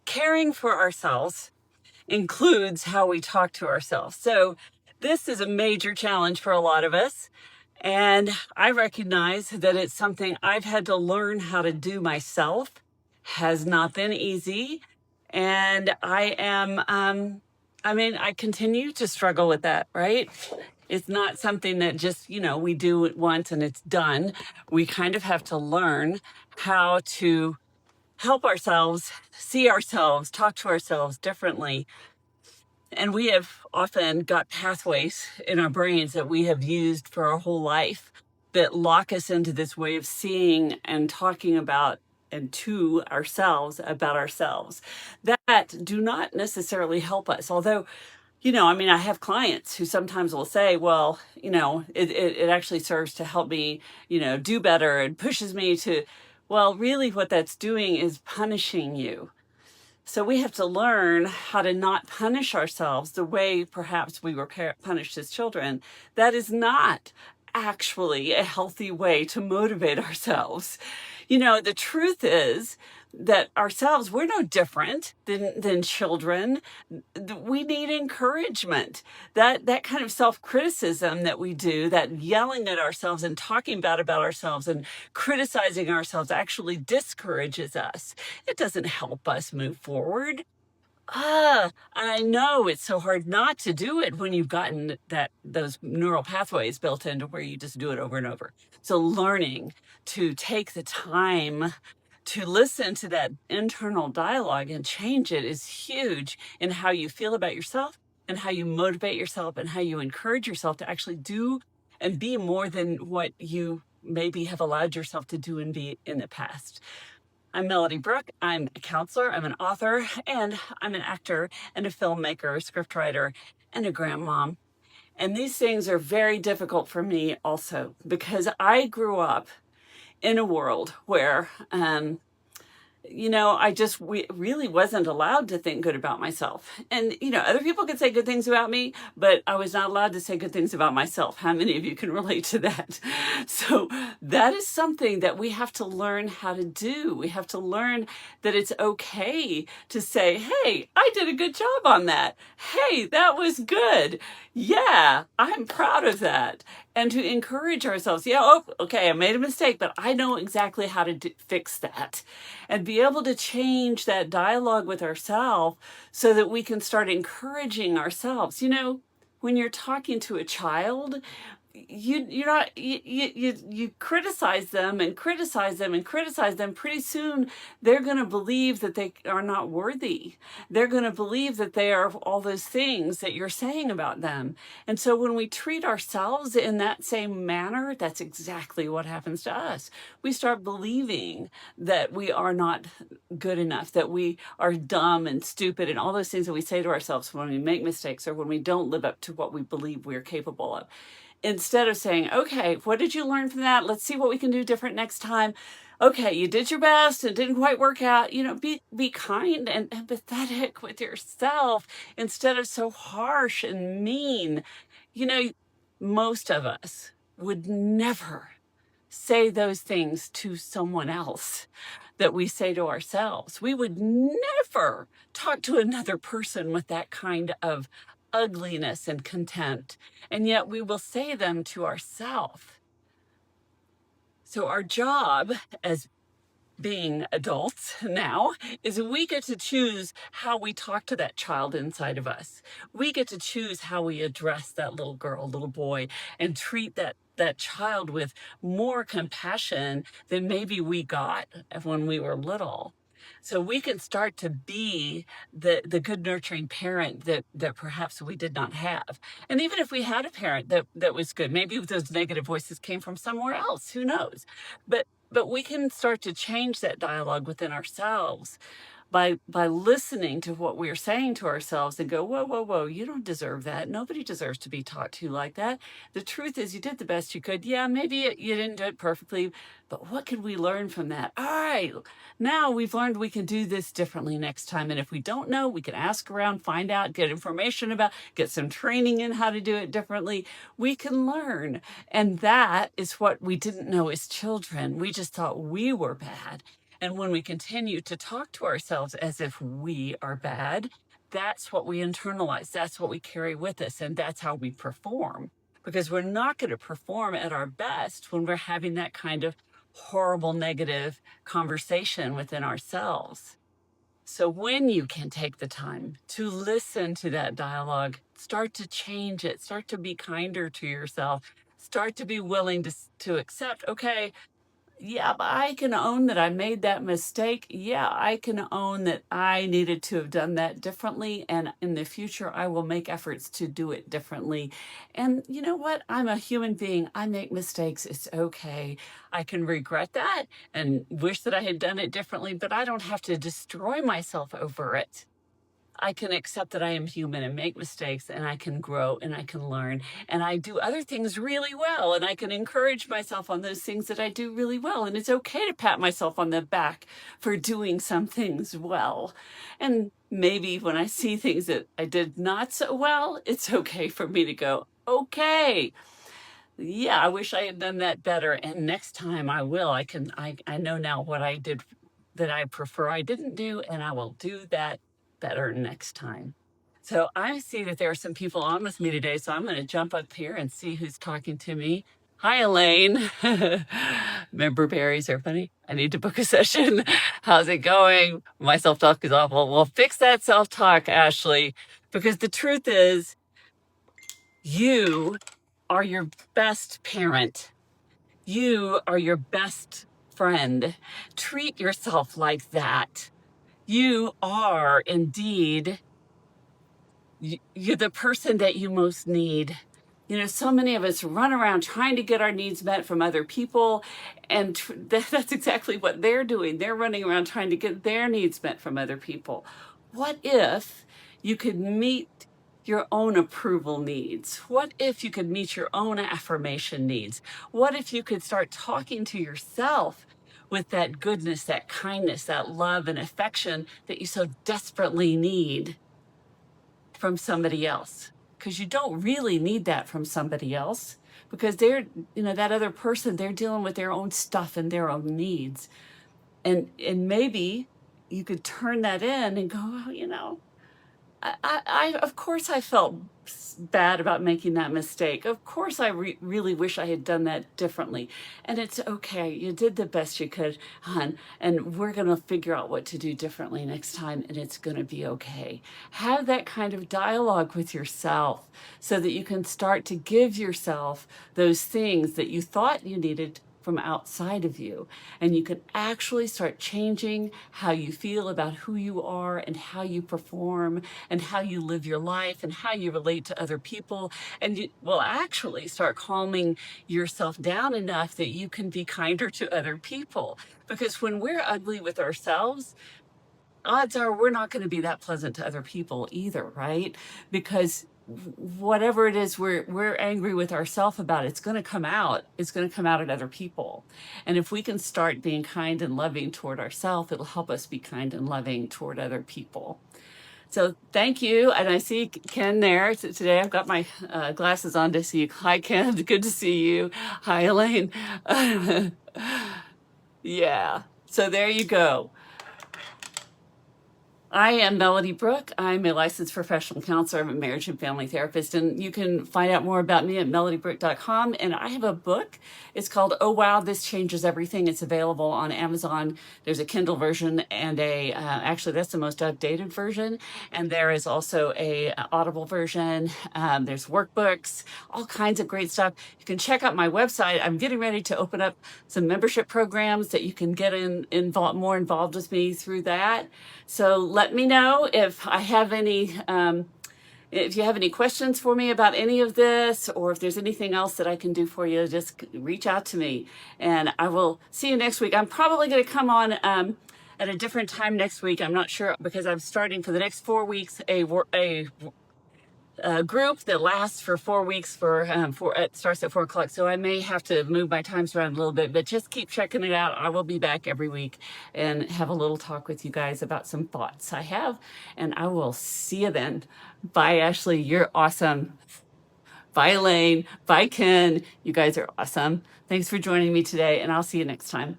caring for ourselves includes how we talk to ourselves. So this is a major challenge for a lot of us. And I recognize that it's something I've had to learn how to do myself. Has not been easy. And I continue to struggle with that, right? It's not something that just, we do it once and it's done. We kind of have to learn how to help ourselves, see ourselves, talk to ourselves differently. And we have often got pathways in our brains that we have used for our whole life that lock us into this way of seeing and talking about and to ourselves about ourselves that do not necessarily help us. Although, I have clients who sometimes will say, well, it actually serves to help me, do better and pushes me to, well, really what that's doing is punishing you. So we have to learn how to not punish ourselves the way perhaps we were punished as children. That is not actually a healthy way to motivate ourselves. The truth is that ourselves, we're no different than children. We need encouragement. That kind of self-criticism that we do, that yelling at ourselves and talking bad about ourselves and criticizing ourselves actually discourages us. It doesn't help us move forward. I know it's so hard not to do it when you've gotten those neural pathways built into where you just do it over and over. So learning to take the time to listen to that internal dialogue and change it is huge in how you feel about yourself and how you motivate yourself and how you encourage yourself to actually do and be more than what you maybe have allowed yourself to do and be in the past. I'm Melody Brooke. I'm a counselor, I'm an author, and I'm an actor and a filmmaker, a scriptwriter, and a grandmom. And these things are very difficult for me also because I grew up in a world where really wasn't allowed to think good about myself. And, other people could say good things about me, but I was not allowed to say good things about myself. How many of you can relate to that? So that is something that we have to learn how to do. We have to learn that it's okay to say, hey, I did a good job on that. Hey, that was good. Yeah, I'm proud of that. And to encourage ourselves, okay, I made a mistake, but I know exactly how to fix that. And be able to change that dialogue with ourselves so that we can start encouraging ourselves. When you're talking to a child, you criticize them and criticize them and criticize them. Pretty soon they're going to believe that they are not worthy. They're going to believe that they are all those things that you're saying about them. And so when we treat ourselves in that same manner, that's exactly what happens to us. We start believing that we are not good enough, that we are dumb and stupid and all those things that we say to ourselves when we make mistakes or when we don't live up to what we believe we're capable of. Instead of saying, okay, what did you learn from that? Let's see what we can do different next time. Okay, you did your best and didn't quite work out. Be kind and empathetic with yourself instead of so harsh and mean. Most of us would never say those things to someone else that we say to ourselves. We would never talk to another person with that kind of ugliness and contempt, and yet we will say them to ourselves. So our job as being adults now is we get to choose how we talk to that child inside of us. We get to choose how we address that little girl, little boy, and treat that child with more compassion than maybe we got when we were little. So we can start to be the good nurturing parent that perhaps we did not have. And even if we had a parent that was good, maybe those negative voices came from somewhere else, who knows? But we can start to change that dialogue within ourselves by listening to what we're saying to ourselves and go, whoa, whoa, whoa, you don't deserve that. Nobody deserves to be talked to like that. The truth is you did the best you could. Yeah, maybe you didn't do it perfectly, but what can we learn from that? All right, now we've learned we can do this differently next time. And if we don't know, we can ask around, find out, get information about, get some training in how to do it differently. We can learn. And that is what we didn't know as children. We just thought we were bad. And when we continue to talk to ourselves as if we are bad, that's what we internalize. That's what we carry with us. And that's how we perform. Because we're not going to perform at our best when we're having that kind of horrible negative conversation within ourselves. So when you can take the time to listen to that dialogue, start to change it, start to be kinder to yourself, start to be willing to accept, okay, yeah, but I can own that I made that mistake. Yeah, I can own that I needed to have done that differently. And in the future, I will make efforts to do it differently. And you know what? I'm a human being. I make mistakes. It's okay. I can regret that and wish that I had done it differently, but I don't have to destroy myself over it. I can accept that I am human and make mistakes, and I can grow and I can learn, and I do other things really well, and I can encourage myself on those things that I do really well. And it's okay to pat myself on the back for doing some things well. And maybe when I see things that I did not so well, it's okay for me to go, okay, yeah, I wish I had done that better. And next time I will. I know now what I did that I prefer I didn't do, and I will do that better next time. So I see that there are some people on with me today, so I'm going to jump up here and see who's talking to me. Hi, Elaine. Member berries are funny. I need to book a session. How's it going? My self-talk is awful. Well, fix that self-talk, Ashley, because the truth is you are your best parent. You are your best friend. Treat yourself like that. You are indeed, you're the person that you most need. You know, so many of us run around trying to get our needs met from other people, and that's exactly what they're doing. They're running around trying to get their needs met from other people. What if you could meet your own approval needs? What if you could meet your own affirmation needs? What if you could start talking to yourself with that goodness, that kindness, that love and affection that you so desperately need from somebody else? Because you don't really need that from somebody else, because they're, you know, that other person, they're dealing with their own stuff and their own needs. And maybe you could turn that in and go, oh, you know, of course I felt bad about making that mistake. Of course I really wish I had done that differently. And it's okay. You did the best you could, hon. And we're going to figure out what to do differently next time. And it's going to be okay. Have that kind of dialogue with yourself so that you can start to give yourself those things that you thought you needed from outside of you. And you can actually start changing how you feel about who you are and how you perform and how you live your life and how you relate to other people. And you will actually start calming yourself down enough that you can be kinder to other people. Because when we're ugly with ourselves, odds are we're not going to be that pleasant to other people either, right? Because whatever it is we're angry with ourselves about, it's going to come out. It's going to come out at other people. And if we can start being kind and loving toward ourselves, it'll help us be kind and loving toward other people. So thank you. And I see Ken there. So today I've got my glasses on to see you. Hi, Ken. Good to see you. Hi, Elaine. Yeah. So there you go. I am Melody Brooke. I'm a licensed professional counselor. I'm a marriage and family therapist, and you can find out more about me at melodybrooke.com. And I have a book. It's called Oh Wow, This Changes Everything. It's available on Amazon. There's a Kindle version and actually that's the most updated version. And there is also a Audible version. There's workbooks, all kinds of great stuff. You can check out my website. I'm getting ready to open up some membership programs that you can get more involved with me through that. So let me know if I have any, if you have any questions for me about any of this, or if there's anything else that I can do for you, just reach out to me. And I will see you next week. I'm probably going to come on at a different time next week. I'm not sure, because I'm starting for the next 4 weeks a group that lasts for 4 weeks it starts at 4 o'clock. So I may have to move my times around a little bit, but just keep checking it out. I will be back every week and have a little talk with you guys about some thoughts I have, and I will see you then. Bye, Ashley. You're awesome. Bye, Elaine. Bye, Ken. You guys are awesome. Thanks for joining me today, and I'll see you next time.